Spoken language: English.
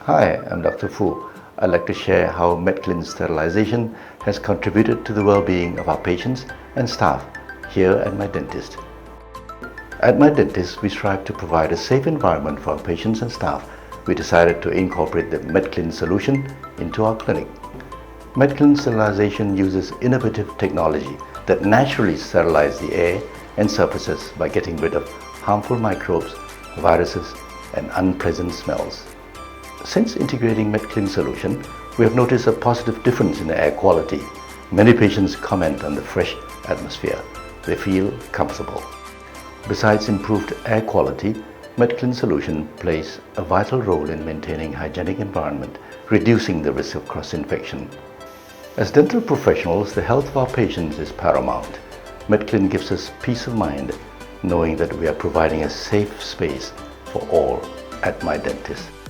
Hi, I'm Dr. Fu. I'd like to share how Medklinn Sterilization has contributed to the well-being of our patients and staff here at mydentist. At mydentist, we strive to provide a safe environment for our patients and staff. We decided to incorporate the Medklinn Solution into our clinic. Medklinn Sterilization uses innovative technology that naturally sterilizes the air and surfaces by getting rid of harmful microbes, viruses, and unpleasant smells. Since integrating Medklinn Solution, we have noticed a positive difference in the air quality. Many patients comment on the fresh atmosphere. They feel comfortable. Besides improved air quality, Medklinn Solution plays a vital role in maintaining hygienic environment, reducing the risk of cross-infection. As dental professionals, the health of our patients is paramount. Medklinn gives us peace of mind knowing that we are providing a safe space for all at mydentist.